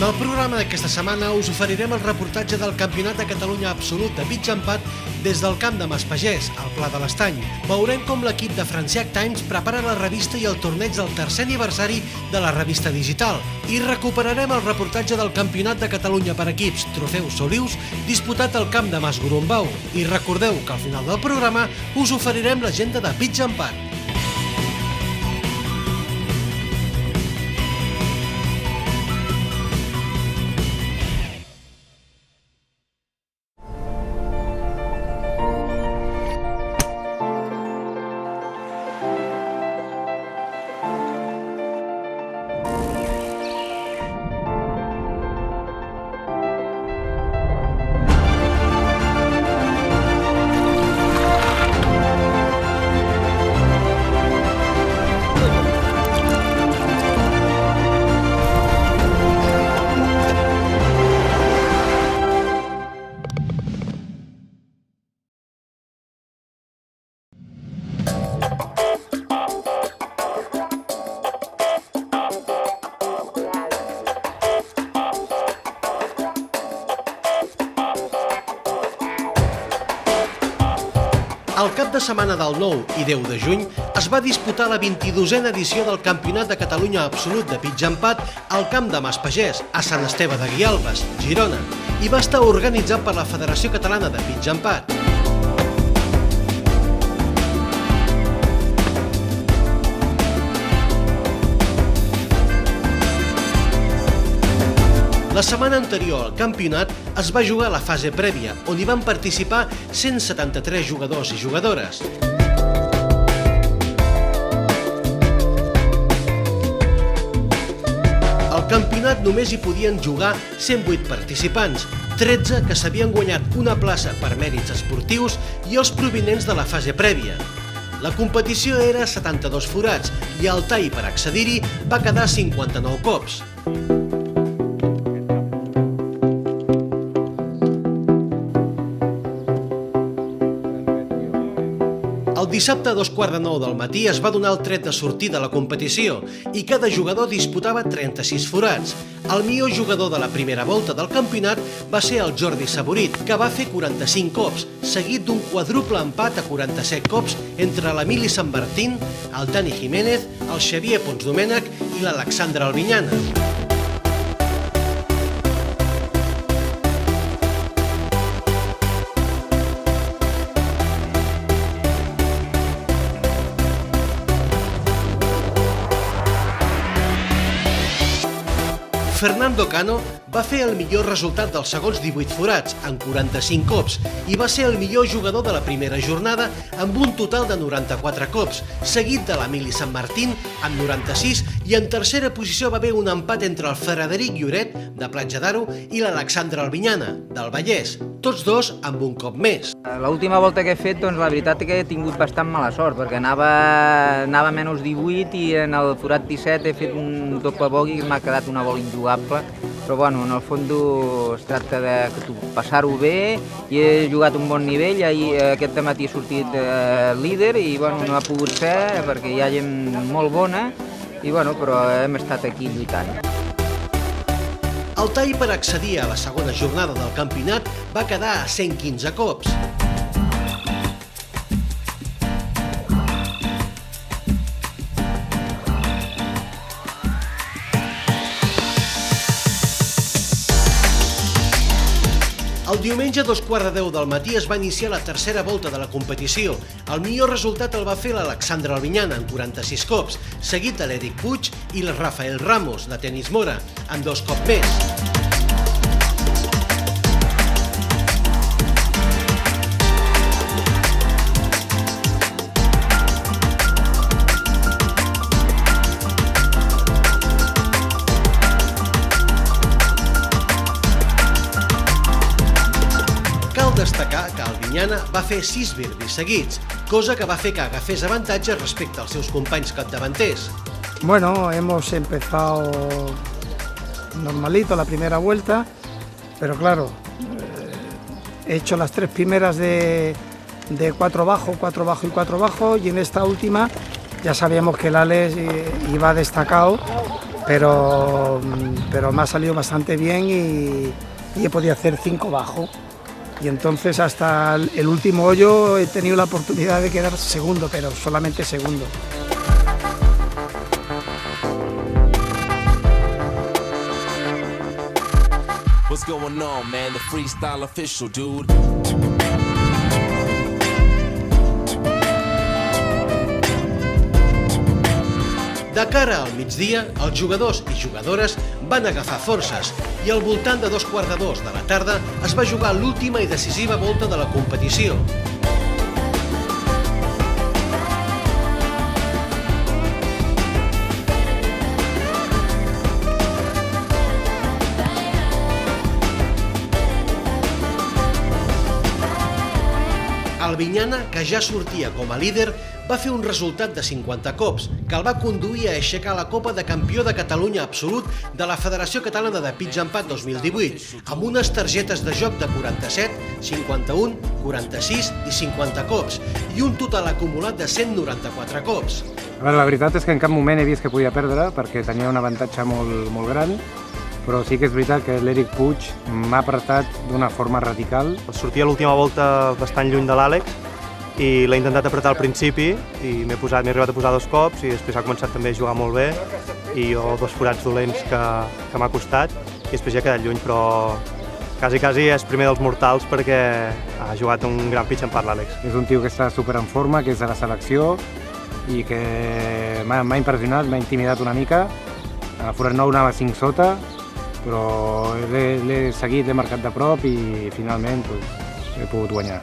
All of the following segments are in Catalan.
En el programa d'aquesta setmana us oferirem el reportatge del Campionat de Catalunya Absolut de Pitch and Putt des del camp de Maspagès, al Pla de l'Estany. Veurem com l'equip de Franciac Times prepara la revista i el torneig del tercer aniversari de la revista digital. I recuperarem el reportatge del Campionat de Catalunya per equips Trofeu Solius disputat al camp de Mas Gorumbau. I recordeu que al final del programa us oferirem l'agenda de Pitch and Putt. El cap de setmana del 9 i 10 de juny es va disputar la 22a edició del Campionat de Catalunya Absolut de Pitch and Putt al camp de Maspagès, a Sant Esteve de Guialbes, Girona, i va estar organitzat per la Federació Catalana de Pitch and Putt. La setmana anterior al campionat es va jugar a la fase prèvia, on hi van participar 173 jugadors i jugadores. Al campionat només hi podien jugar 108 participants, 13 que s'havien guanyat una plaça per mèrits esportius i els provinents de la fase prèvia. La competició era 72 forats i el tall per accedir-hi va quedar 59 cops. El dissabte a 2:15 del matí es va donar el tret de sortida a la competició i cada jugador disputava 36 forats. El millor jugador de la primera volta del campionat va ser el Jordi Saborit, que va fer 45 cops, seguit d'un quadruple empat a 47 cops entre l'Emili Sant Martín, el Dani Jiménez, el Xavier Pons Domènech i l'Alexandre Albinyana. Fernando Cano va fer el millor resultat dels segons 18 forats, en 45 cops, i va ser el millor jugador de la primera jornada amb un total de 94 cops, seguit de l'Emili Sant Martín amb 96 i en tercera posició va haver un empat entre el Frederic Lloret, de Platja d'Aro, i l'Alexandre Albinyana, del Vallès, tots dos amb un cop més. L'última volta que he fet, doncs la veritat és que he tingut bastant mala sort, perquè anava a menys 18 i en el forat 17 he fet un doble bogey que m'ha quedat una bola injugable, però bueno, en el fons es tracta de passar-ho bé i he jugat un bon nivell, aquest dematí he sortit líder i bueno, no ha pogut ser perquè hi ha gent molt bona i bueno, però hem estat aquí lluitant. El tall per accedir a la segona jornada del campionat va quedar a 115 cops. El diumenge a 2:15 del matí es va iniciar la tercera volta de la competició. El millor resultat el va fer l'Alexandre Albinyana, en 46 cops, seguit de l'Eric Puig i el Rafael Ramos, de Tenis Mora, amb 2 cops més. Destacar que Albinyana va fer 6 birdis seguits, cosa que va fer que agafés avantatge respecte als seus companys capdavanters. Bueno, hemos empezado normalito la primera vuelta, pero claro, he hecho las 3 primeras de 4 bajo, 4 bajo y 4 bajo, y en esta última ya sabíamos que el Alex iba destacado pero me ha salido bastante bien y he podido hacer 5 bajo. Y entonces hasta el último hoyo he tenido la oportunidad de quedar segundo, pero solamente segundo. What's going on, man? The freestyle official, dude. De cara al migdia, els jugadors i jugadores van agafar forces i al voltant de 2:15 de la tarda es va jugar l'última i decisiva volta de la competició. Albinyana, que ja sortia com a líder, va fer un resultat de 50 cops, que el va conduir a aixecar la Copa de Campió de Catalunya absolut de la Federació Catalana de Pitch and Putt 2018, amb unes targetes de joc de 47, 51, 46 i 50 cops, i un total acumulat de 194 cops. La veritat és que en cap moment he vist que podia perdre, perquè tenia un avantatge molt gran, però sí que és veritat que l'Eric Puig m'ha apretat d'una forma radical. Sortia a l'última volta bastant lluny de l'Àlex i l'he intentat apretar al principi i m'he arribat a posar 2 cops i després ha començat també a jugar molt bé i jo 2 forats dolents que m'ha costat i després ja he quedat lluny, però quasi és primer dels mortals perquè ha jugat un gran pitch and putt l'Àlex. És un tio que està super en forma, que és de la selecció i que m'ha impressionat, m'ha intimidat una mica. A forat 9 anava 5 sota, però l'he seguit, l'he marcat de prop i finalment he pogut guanyar.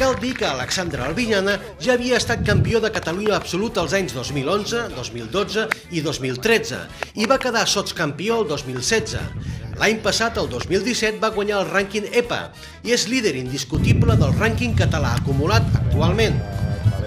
Cal dir que Alexandre Albinyana ja havia estat campió de Catalunya absolut als anys 2011, 2012 i 2013 i va quedar sotscampió el 2016. L'any passat, el 2017, va guanyar el rànquing EPA i és líder indiscutible del rànquing català acumulat actualment.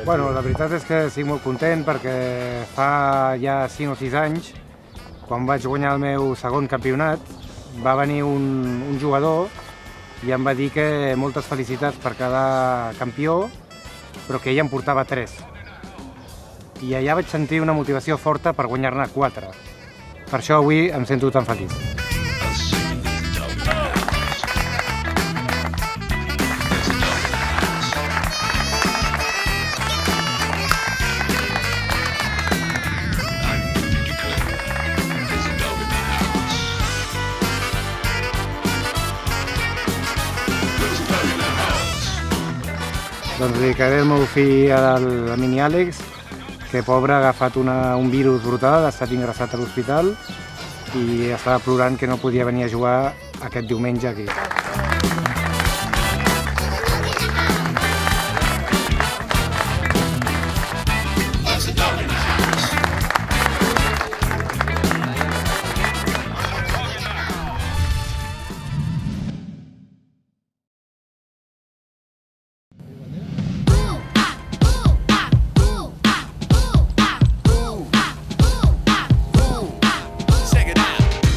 Bueno, la veritat és que estic molt content perquè fa ja 5 o 6 anys, quan vaig guanyar el meu segon campionat, va venir un jugador i em va dir que moltes felicitats per quedar campió, però que ell en portava 3. I allà vaig sentir una motivació forta per guanyar-ne 4. Per això avui em sento tan feliç. Doncs dedicaré el meu fill al mini Àlex, que pobre ha agafat un virus brutal, ha estat ingressat a l'hospital i estava plorant que no podia venir a jugar aquest diumenge aquí.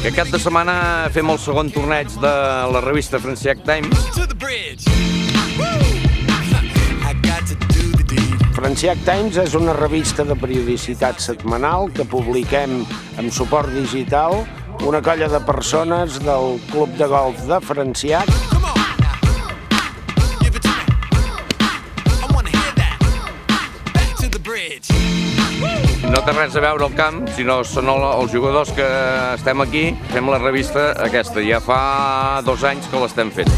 Aquest cap de setmana fem el segon torneig de la revista Franciac Times. Franciac Times és una revista de periodicitat setmanal que publiquem amb suport digital una colla de persones del Club de Golf de Franciac No té res a veure el camp, sinó són els jugadors que estem aquí. Fem la revista aquesta, ja fa 2 anys que l'estem fent.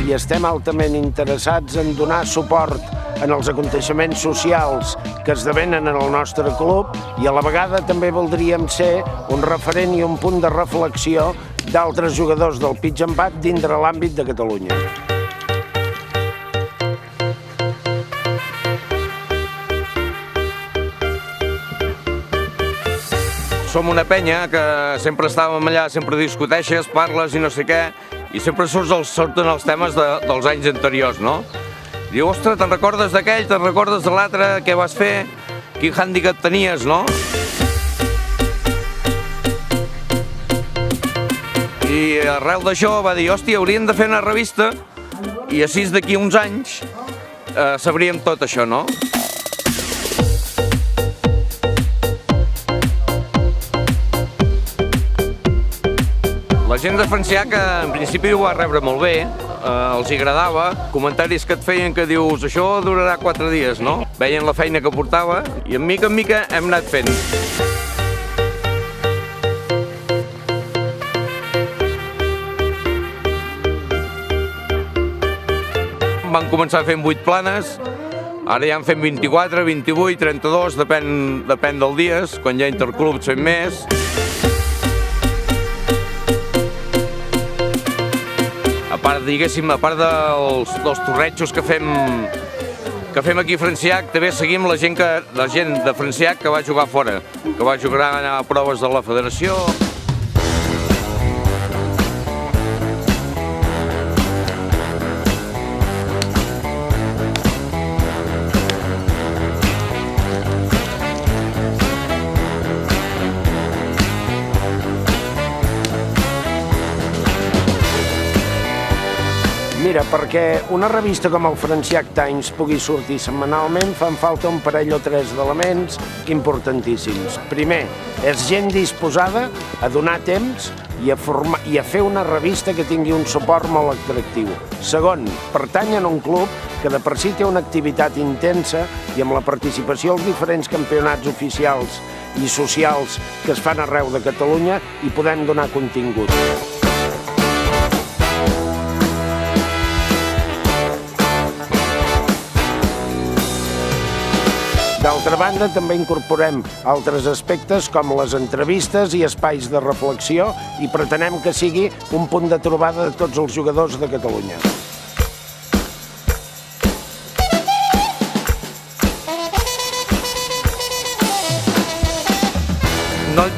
I estem altament interessats en donar suport en els aconteixements socials que esdevenen en el nostre club i a la vegada també voldríem ser un referent i un punt de reflexió d'altres jugadors del pitch and putt dintre l'àmbit de Catalunya. Som una penya que sempre estàvem allà, sempre discuteixes, parles i no sé què, i sempre surten els temes dels anys anteriors, no? Diu, ostres, te'n recordes d'aquell, te'n recordes de l'altre, què vas fer, quin hàndicap tenies, no? I arrel d'això va dir, hòstia, hauríem de fer una revista i així d'aquí uns anys sabríem tot això, no? La gent de Francià, que en principi ho va rebre molt bé, els agradava, comentaris que et feien que dius això durarà 4 dies, no? Veien la feina que portava i en mica hem anat fent. Van començar fent 8 planes, ara ja en fem 24, 28, 32, depèn dels dies, quan hi ha interclubs fem més. A part dels torrejos que fem aquí a Franciac, també seguim la gent de Franciac que va jugar fora, que va jugar a proves de la federació. Mira, perquè una revista com el Franciac Times pugui sortir setmanalment fan falta un parell o 3 d'elements importantíssims. Primer, és gent disposada a donar temps i a fer una revista que tingui un suport molt atractiu. Segon, pertany a un club que de per si té una activitat intensa i amb la participació als diferents campionats oficials i socials que es fan arreu de Catalunya hi podem donar contingut. D'altra banda, també incorporem altres aspectes com les entrevistes i espais de reflexió i pretenem que sigui un punt de trobada de tots els jugadors de Catalunya.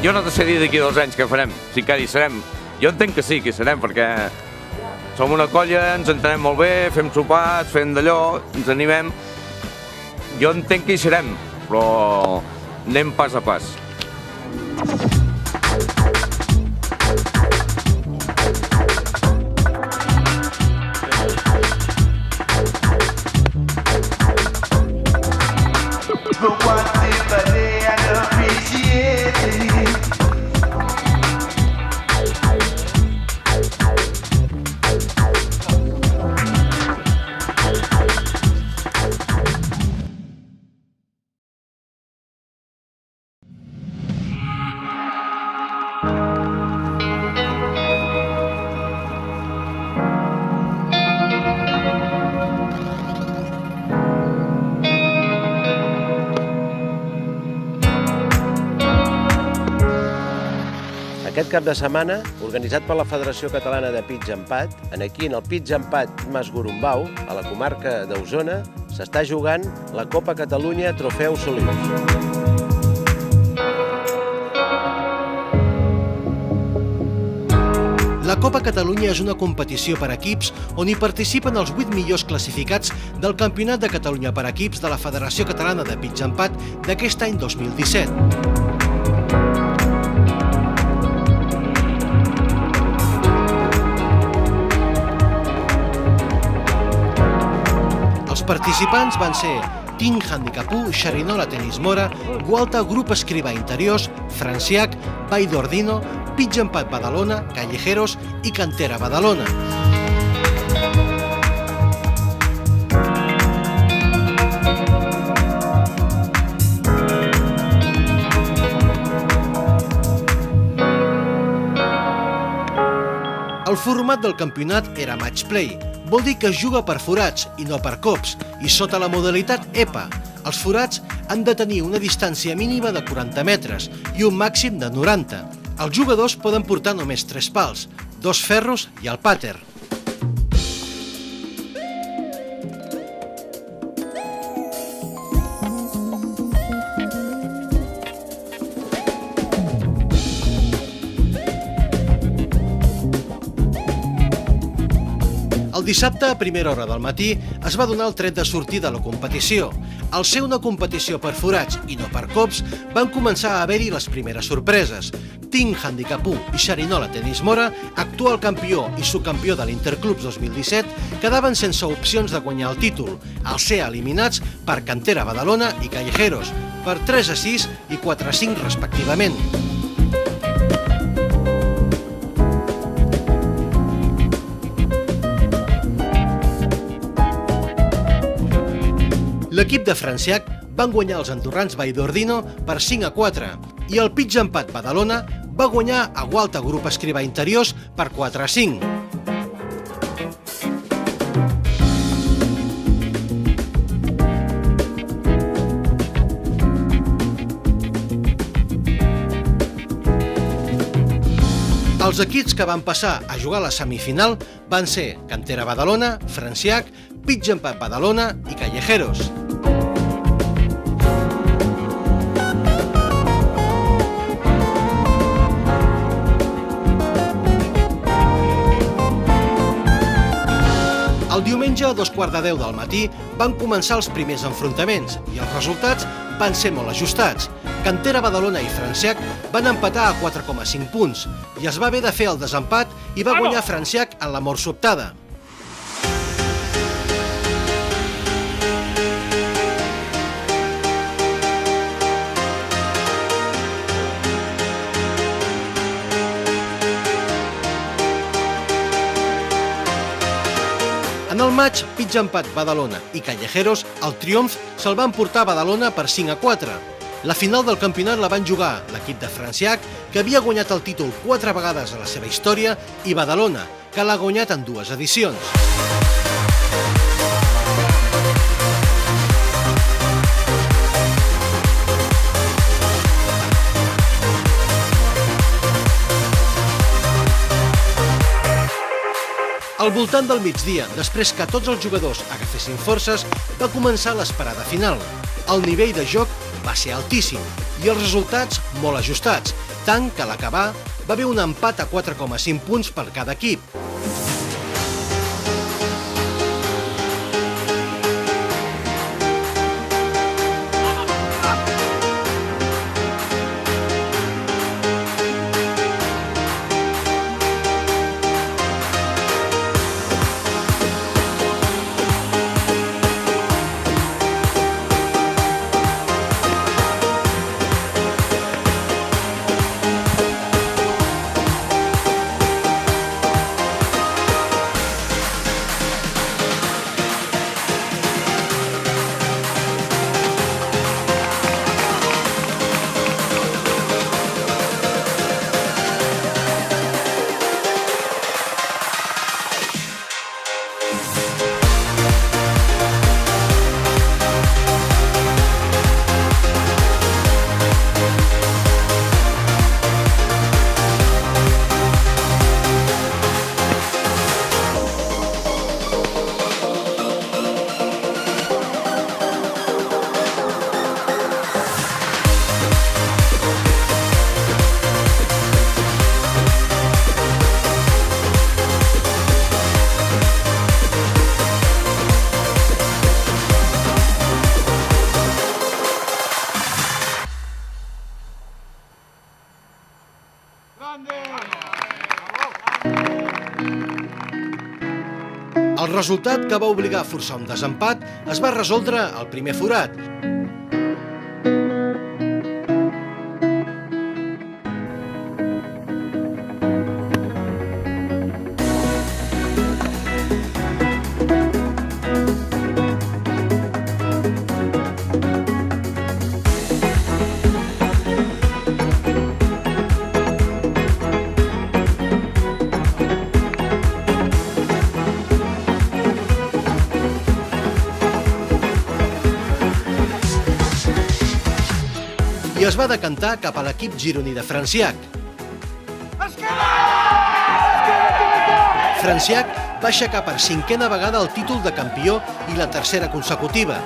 Jo no te sé dir d'aquí 2 anys què farem, si encara hi serem. Jo entenc que sí, que hi serem, perquè som una colla, ens entenem molt bé, fem sopars, fem d'allò, ens animem. Jo entenc que hi serem, però anem pas a pas. Aquest cap de setmana, organitzat per la Federació Catalana de Pitch Empat, aquí en el Pitch Empat Mas Gorumbau, a la comarca d'Osona, s'està jugant la Copa Catalunya Trofeu Solius. La Copa Catalunya és una competició per equips on hi participen els 8 millors classificats del Campionat de Catalunya per equips de la Federació Catalana de Pitch Empat d'aquest any 2017. Els participants van ser Team Handicap 1, Xerinola Tenis Mora, Gualta Grup Escrivà Interiors, Franciac, Vall d'Ordino, Pitch Empat Badalona, Callejeros i Cantera Badalona. El format del campionat era match play, vol dir que es juga per forats i no per cops, i sota la modalitat EPA. Els forats han de tenir una distància mínima de 40 metres i un màxim de 90. Els jugadors poden portar només 3 pals, 2 ferros i el pàter. El dissabte, a primera hora del matí, es va donar el tret de sortida a la competició. Al ser una competició per forats i no per cops, van començar a haver-hi les primeres sorpreses. Team Handicap 1 i Xerinola Tenis Mora, actual campió i subcampió de l'Interclubs 2017, quedaven sense opcions de guanyar el títol, al ser eliminats per Cantera Badalona i Callejeros, per 3-6 i 4-5 respectivament. L'equip de Franciac van guanyar els andorrans Valld'Ordino per 5-4 i el Pitx Empat Badalona va guanyar a Gualta Grup Escrivà Interiors per 4-5. Els equips que van passar a jugar a la semifinal van ser Cantera Badalona, Franciac, Pitx Empat Badalona i Callejeros. El diumenge, a 2:15 del matí, van començar els primers enfrontaments i els resultats van ser molt ajustats. Cantera Badalona i Franciac van empatar a 4,5 punts i es va haver de fer el desempat i va guanyar Franciac en la mort sobtada. En el maig, Pitx Empat Badalona i Callejeros, el triomf se'l van portar a Badalona per 5-4. La final del campionat la van jugar l'equip de Franciac, que havia guanyat el títol 4 vegades a la seva història, i Badalona, que l'ha guanyat en 2 edicions. Al voltant del migdia, després que tots els jugadors agafessin forces, va començar l'esperada final. El nivell de joc va ser altíssim i els resultats molt ajustats, tant que a l'acabar va haver un empat a 4,5 punts per cada equip. El resultat, que va obligar a forçar un desempat, es va resoldre al primer forat. I es va decantar cap a l'equip gironí de Franciac. Franciac va aixecar per 5a vegada el títol de campió i la 3a consecutiva.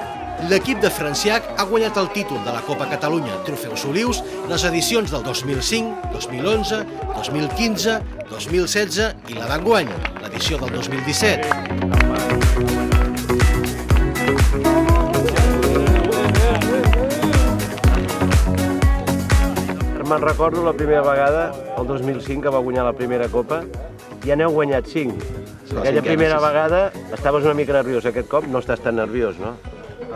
L'equip de Franciac ha guanyat el títol de la Copa Catalunya Trofeus Olius les edicions del 2005, 2011, 2015, 2016 i la d'enguany, l'edició del 2017. Me'n recordo la primera vegada, el 2005, que va guanyar la primera Copa, ja n'heu guanyat 5. Aquella primera vegada estaves una mica nerviós, aquest cop no estàs tan nerviós, no?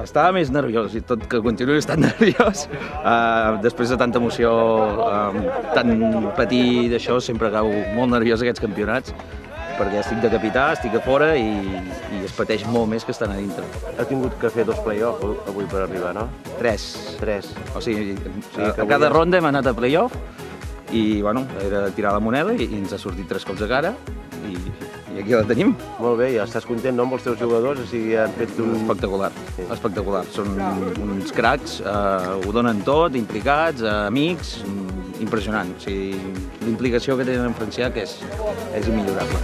Estava més nerviós, i tot que continuï estant nerviós. Després de tanta emoció, tant patir d'això, sempre cau molt nerviós aquests campionats, perquè estic de capità, estic a fora i es pateix molt més que estan a dintre. Has tingut que fer 2 play-off avui per arribar, no? 3. 3. O sigui, a cada ronda hem anat a play-off i, bueno, era tirar la moneda i ens ha sortit 3 cops a cara i aquí la tenim. Molt bé, ja estàs content, no, amb els teus jugadors? O sigui, han fet un... Espectacular, espectacular. Són uns cracs, ho donen tot, implicats, amics, impressionant. O sigui, l'implicació que tenen en Franciac és immillorable.